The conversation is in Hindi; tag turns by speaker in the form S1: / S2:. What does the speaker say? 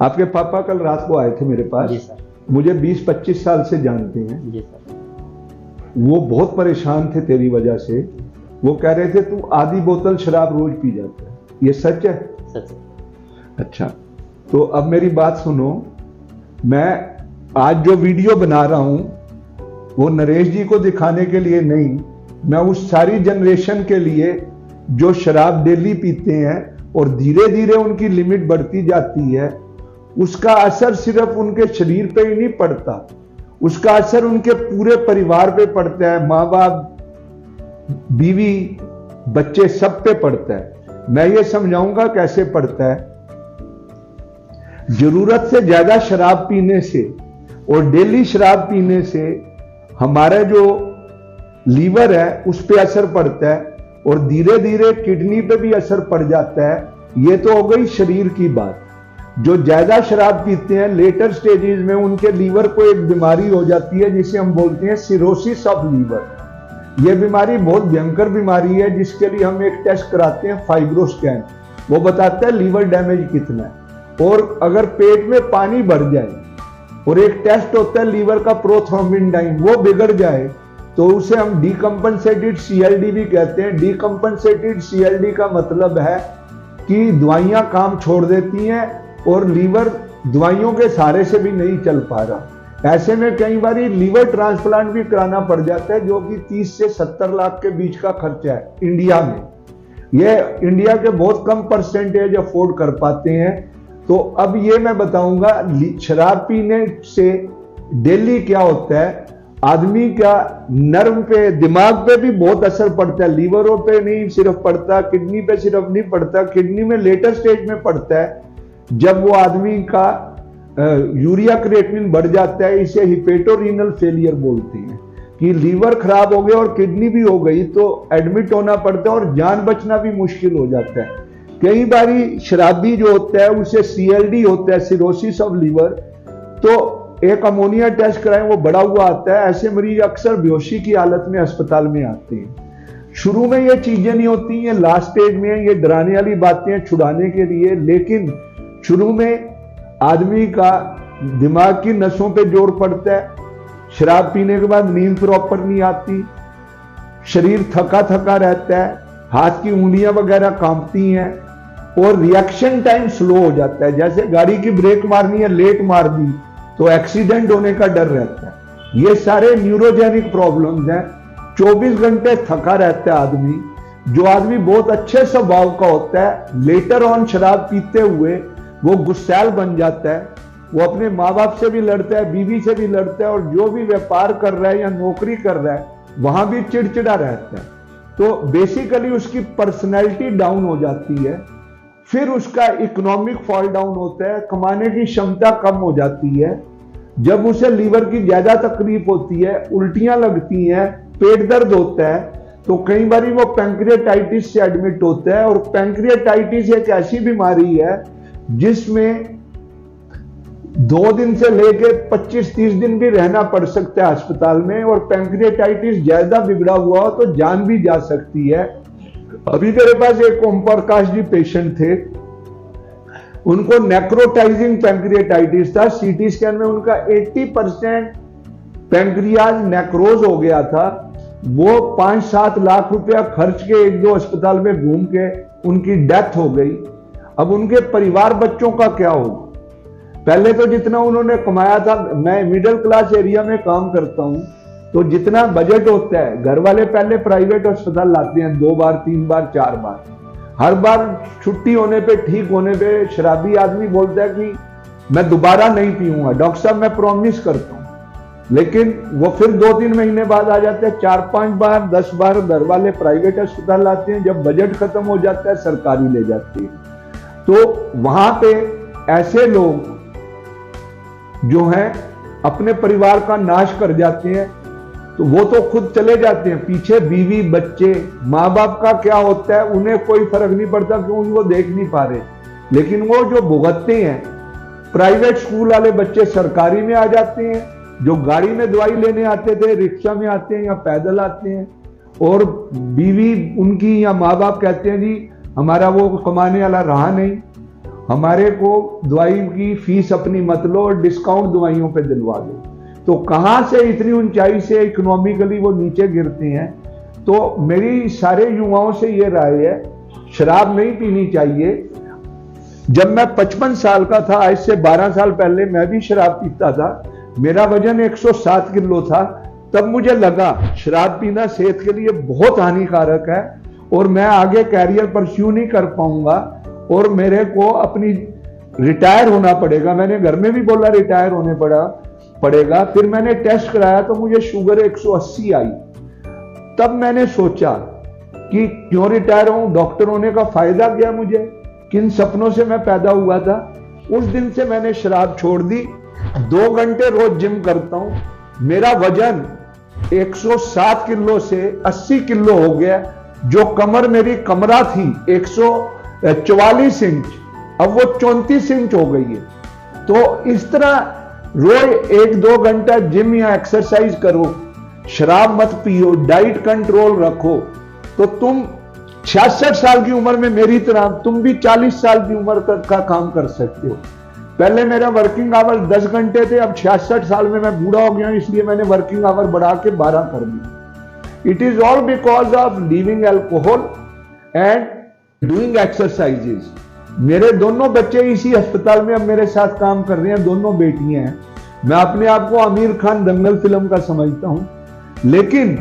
S1: आपके पापा कल रात को आए थे मेरे पास।
S2: जी सर।
S1: मुझे 20-25 साल से जानते हैं।
S2: जी सर।
S1: वो बहुत परेशान थे तेरी वजह से। वो कह रहे थे तू आधी बोतल शराब रोज पी जाता है, ये सच है?
S2: सच है।
S1: अच्छा, तो अब मेरी बात सुनो। मैं आज जो वीडियो बना रहा हूं वो नरेश जी को दिखाने के लिए नहीं, मैं उस सारी जनरेशन के लिए जो शराब डेली पीते हैं और धीरे धीरे उनकी लिमिट बढ़ती जाती है, उसका असर सिर्फ उनके शरीर पे ही नहीं पड़ता, उसका असर उनके पूरे परिवार पे पड़ता है। माँ बाप, बीवी, बच्चे, सब पे पड़ता है। मैं ये समझाऊंगा कैसे पड़ता है। जरूरत से ज्यादा शराब पीने से और डेली शराब पीने से हमारा जो लीवर है उस पे असर पड़ता है और धीरे धीरे किडनी पे भी असर पड़ जाता है। ये तो हो गई शरीर की बात। जो ज्यादा शराब पीते हैं लेटर स्टेजेस में उनके लीवर को एक बीमारी हो जाती है जिसे हम बोलते हैं सिरोसिस ऑफ लीवर। यह बीमारी बहुत भयंकर बीमारी है जिसके लिए हम एक टेस्ट कराते हैं, फाइब्रोस्कैन। वो बताता है लीवर डैमेज कितना है। और अगर पेट में पानी भर जाए और एक टेस्ट होता है लीवर का प्रोथ्रोम्बिन, वो बिगड़ जाए तो उसे हम डीकंपनसेटेड सीएलडी भी कहते हैं। डीकंपनसेटेड सीएलडी का मतलब है कि दवाइयां काम छोड़ देती हैं और लीवर दवाइयों के सहारे से भी नहीं चल पा रहा। ऐसे में कई बार लीवर ट्रांसप्लांट भी कराना पड़ जाता है, जो कि 30 से 70 लाख के बीच का खर्चा है इंडिया में। यह इंडिया के बहुत कम परसेंटेज अफोर्ड कर पाते हैं। तो अब ये मैं बताऊंगा शराब पीने से डेली क्या होता है। आदमी का नर्व पे, दिमाग पे भी बहुत असर पड़ता है। लीवरों पे नहीं सिर्फ पड़ता, किडनी पे सिर्फ नहीं पड़ता, किडनी में लेटर स्टेज में पड़ता है जब वो आदमी का यूरिया क्रिएटिनिन बढ़ जाता है। इसे हिपेटोरीनल फेलियर बोलते हैं कि लीवर खराब हो गया और किडनी भी हो गई तो एडमिट होना पड़ता है और जान बचना भी मुश्किल हो जाता है। कई बारी शराबी जो होता है उसे सीएलडी होता है, सिरोसिस ऑफ लीवर, तो एक अमोनिया टेस्ट कराएं, वो बढ़ा हुआ आता है। ऐसे मरीज अक्सर बेहोशी की हालत में अस्पताल में आते हैं। शुरू में ये चीजें नहीं होती, ये लास्ट स्टेज में ये डराने वाली बातें छुड़ाने के लिए। लेकिन शुरू में आदमी का दिमाग की नसों पे जोर पड़ता है। शराब पीने के बाद नींद प्रॉपर नहीं आती, शरीर थका थका रहता है, हाथ की उंगलियां वगैरह कांपती हैं और रिएक्शन टाइम स्लो हो जाता है। जैसे गाड़ी की ब्रेक मारनी है, लेट मार दी तो एक्सीडेंट होने का डर रहता है। ये सारे न्यूरोजेनिक प्रॉब्लम्स हैं। 24 घंटे थका रहता है आदमी। जो आदमी बहुत अच्छे स्वभाव का होता है, लेटर ऑन शराब पीते हुए वो गुस्सैल बन जाता है। वो अपने माँ बाप से भी लड़ता है, बीवी से भी लड़ता है और जो भी व्यापार कर रहा है या नौकरी कर रहा है वहां भी चिड़चिड़ा रहता है। तो बेसिकली उसकी पर्सनैलिटी डाउन हो जाती है। फिर उसका इकोनॉमिक फॉल डाउन होता है, कमाने की क्षमता कम हो जाती है। जब उसे लीवर की ज्यादा तकलीफ होती है, उल्टियां लगती हैं, पेट दर्द होता है, तो कई बार वो पैंक्रियाटाइटिस से एडमिट होता है। और पैंक्रियाटाइटिस एक ऐसी बीमारी है जिसमें 2 दिन से लेकर 25-30 दिन भी रहना पड़ सकता है अस्पताल में। और पैंक्रियाटाइटिस ज्यादा बिगड़ा हुआ हो तो जान भी जा सकती है। अभी मेरे पास एक ओम प्रकाश जी पेशेंट थे, उनको नेक्रोटाइजिंग पैंक्रियाटाइटिस था। सीटी स्कैन में उनका 80% पैंक्रियाज नेक्रोज हो गया था। वो 5-7 लाख रुपया खर्च के 1-2 अस्पताल में घूम के उनकी डेथ हो गई। अब उनके परिवार बच्चों का क्या होगा? पहले तो जितना उन्होंने कमाया था, मैं मिडिल क्लास एरिया में काम करता हूं, तो जितना बजट होता है, घर वाले पहले प्राइवेट अस्पताल लाते हैं 2 बार 3 बार 4 बार। हर बार छुट्टी होने पे, ठीक होने पे शराबी आदमी बोलता है कि मैं दोबारा नहीं पीऊंगा, डॉक्टर साहब मैं प्रॉमिस करता हूं। लेकिन वो फिर 2-3 महीने बाद आ जाते हैं। 4-5 बार 10 बार घर वाले प्राइवेट अस्पताल लाते हैं। जब बजट खत्म हो जाता है सरकारी ले जाती है। तो वहां पे ऐसे लोग जो हैं अपने परिवार का नाश कर जाते हैं। तो वो तो खुद चले जाते हैं, पीछे बीवी बच्चे, माँ बाप का क्या होता है उन्हें कोई फर्क नहीं पड़ता क्योंकि वो देख नहीं पा रहे। लेकिन वो जो भुगतते हैं, प्राइवेट स्कूल वाले बच्चे सरकारी में आ जाते हैं, जो गाड़ी में दवाई लेने आते थे रिक्शा में आते हैं या पैदल आते हैं। और बीवी उनकी या माँ बाप कहते हैं जी हमारा वो कमाने वाला रहा नहीं। हमारे को दवाई की फीस अपनी मत लो और डिस्काउंट दवाइयों पे दिलवा दो। तो कहां से इतनी ऊंचाई से इकोनॉमिकली वो नीचे गिरते हैं। तो मेरी सारे युवाओं से ये राय है, शराब नहीं पीनी चाहिए। जब मैं 55 साल का था, आज से 12 साल पहले मैं भी शराब पीता था। मेरा वजन 107 किलो था। तब मुझे लगा शराब पीना सेहत के लिए बहुत हानिकारक है और मैं आगे कैरियर परस्यू नहीं कर पाऊंगा और मेरे को अपनी रिटायर होना पड़ेगा। मैंने घर में भी बोला रिटायर होने पड़ेगा। फिर मैंने टेस्ट कराया तो मुझे शुगर 180 आई। तब मैंने सोचा कि क्यों रिटायर हूं, डॉक्टर होने का फायदा क्या मुझे, किन सपनों से मैं पैदा हुआ था। उस दिन से मैंने शराब छोड़ दी। 2 घंटे रोज जिम करता हूं। मेरा वजन 107 किलो से 80 किलो हो गया। जो कमर मेरी कमरा थी 144 इंच, अब वो 34 इंच हो गई है। तो इस तरह रोज 1-2 घंटा जिम या एक्सरसाइज करो, शराब मत पियो, डाइट कंट्रोल रखो, तो तुम 66 साल की उम्र में मेरी तरह तुम भी 40 साल की उम्र का काम कर सकते हो। पहले मेरा वर्किंग आवर 10 घंटे थे, अब 66 साल में मैं बूढ़ा हो गया, इसलिए मैंने वर्किंग आवर बढ़ा के 12 कर दिया। It is all because of leaving alcohol and doing exercises. मेरे दोनों बच्चे इसी अस्पताल में अब मेरे साथ काम कर रहे हैं, दोनों बेटियां हैं। मैं अपने आप को आमिर खान दंगल फिल्म का समझता हूं, लेकिन